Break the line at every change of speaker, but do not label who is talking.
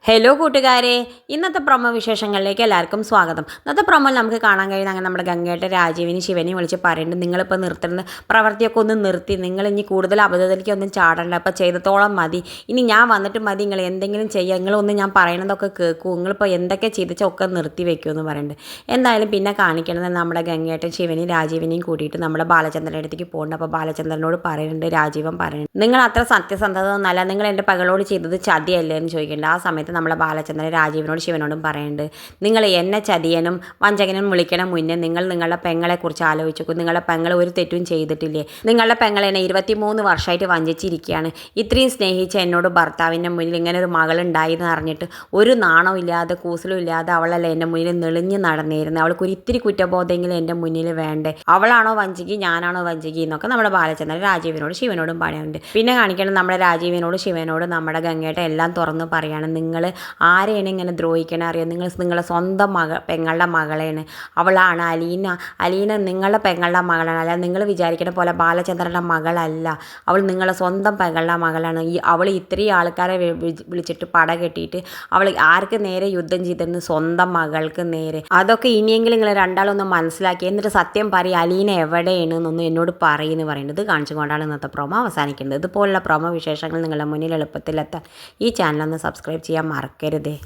Hello കൂട്ടുകാരെ, ഇന്നത്തെ promo വിശേഷങ്ങളിലേക്ക് എല്ലാവർക്കും സ്വാഗതം. ഇന്നത്തെ പ്രൊമോയിൽ നമുക്ക് കാണാൻ കഴിയുന്ന അങ്ങനെ നമ്മുടെ ഗംഗയുടെ രാജീവിനെയും ശിവനെയും വിളിച്ച് പറയുന്നുണ്ട്, നിങ്ങളിപ്പോൾ നിർത്തുന്ന പ്രവൃത്തിയൊക്കെ ഒന്ന് നിർത്തി, നിങ്ങൾ ഇനി കൂടുതൽ അബദ്ധത്തിലേക്കൊന്നും ചാടണ്ട, അപ്പോൾ ചെയ്തത്തോളം മതി, ഇനി ഞാൻ വന്നിട്ട് മതി, നിങ്ങൾ എന്തെങ്കിലും ചെയ്യുക, നിങ്ങളൊന്ന് ഞാൻ പറയണതൊക്കെ കേൾക്കൂ, നിങ്ങളിപ്പോൾ എന്തൊക്കെ ചെയ്തിച്ചാൽ ഒക്കെ നിർത്തി വെക്കുമെന്ന് പറയുന്നുണ്ട്. എന്തായാലും പിന്നെ കാണിക്കണത് നമ്മുടെ ഗംഗയായിട്ടും ശിവനെയും രാജീവിനെയും കൂട്ടിയിട്ട് നമ്മുടെ ബാലചന്ദ്രൻ്റെ അടുത്തേക്ക് പോകുന്നുണ്ട്. അപ്പോൾ ബാലചന്ദ്രനോട് പറയുന്നുണ്ട്, രാജീവൻ പറയുന്നുണ്ട്, നിങ്ങൾ അത്ര സത്യസന്ധത ഒന്നല്ല, നിങ്ങൾ എൻ്റെ പകളോട് ചെയ്തത് ചതിയല്ലേ എന്ന് ചോദിക്കുന്നുണ്ട്. ആ സമയത്ത് നമ്മളെ ബാലചന്ദ്രൻ രാജീവിനോട് ശിവനോടും പറയുന്നുണ്ട്, നിങ്ങൾ എന്നെ ചതിയനും വഞ്ചകനും വിളിക്കണം മുന്നേ നിങ്ങൾ നിങ്ങളുടെ പെങ്ങളെക്കുറിച്ച് ആലോചിച്ചു. നിങ്ങളുടെ പെങ്ങൾ ഒരു തെറ്റും ചെയ്തിട്ടില്ലേ? നിങ്ങളുടെ പെങ്ങൾ എന്നെ 23 വർഷമായിട്ട് വഞ്ചിച്ചിരിക്കുകയാണ്. ഇത്രയും സ്നേഹിച്ച എന്നോട് ഭർത്താവിൻ്റെ മുന്നിൽ ഇങ്ങനെ ഒരു മകളുണ്ടായി എന്ന് അറിഞ്ഞിട്ട് ഒരു നാണവും ഇല്ലാതെ കൂസലും ഇല്ലാതെ അവളല്ലേ എൻ്റെ മുന്നിൽ നെളിഞ്ഞ് നടന്നിരുന്നത്. അവൾക്ക് ഒരു ഇത്തിരി കുറ്റബോധമെങ്കിലും എൻ്റെ മുന്നിൽ വേണ്ടേ? അവളാണോ വഞ്ചിക്ക്, ഞാനാണോ വഞ്ചിക്ക് എന്നൊക്കെ നമ്മുടെ ബാലചന്ദ്രൻ രാജീവിനോട് ശിവനോടും പറയുന്നുണ്ട്. പിന്നെ കാണിക്കണം നമ്മുടെ രാജീവിനോട് ശിവനോട് നമ്മുടെ ഗംഗയുടെ എല്ലാം തുറന്ന് പറയാണ്, നിങ്ങൾ ആരെയാണ് ഇങ്ങനെ ദ്രോഹിക്കണേ അറിയാം? നിങ്ങളെ സ്വന്തം പെങ്ങളുടെ മകളെയാണ്. അവളാണ് അലീന നിങ്ങളുടെ പെങ്ങളുടെ മകളാണ്. അല്ല, നിങ്ങൾ വിചാരിക്കുന്ന പോലെ ബാലചന്ദ്രൻ്റെ മകളല്ല. അവൾ നിങ്ങളെ സ്വന്തം പെങ്ങളുടെ മകളാണ്. അവൾ ഇത്രയും ആൾക്കാരെ വിളിച്ചിട്ട് പട കെട്ടിയിട്ട് അവൾ ആർക്ക് നേരെ യുദ്ധം ചെയ്തിരുന്നു? സ്വന്തം മകൾക്ക് നേരെ. അതൊക്കെ ഇനിയെങ്കിലും നിങ്ങൾ രണ്ടാളൊന്ന് മനസ്സിലാക്കി, എന്നിട്ട് സത്യം പറയും, അലീന എവിടെയാണ് എന്നൊന്നും എന്നോട് പറയുന്നു പറയുന്നത് കാണിച്ചുകൊണ്ടാണ് ഇന്നത്തെ പ്രൊമോ അവസാനിക്കുന്നത്. ഇതുപോലുള്ള പ്രൊമോ വിശേഷങ്ങൾ നിങ്ങളുടെ മുന്നിൽ എളുപ്പത്തിലെത്താൻ ഈ ചാനലൊന്ന് സബ്സ്ക്രൈബ് ചെയ്യാൻ മറക്കരുതേ.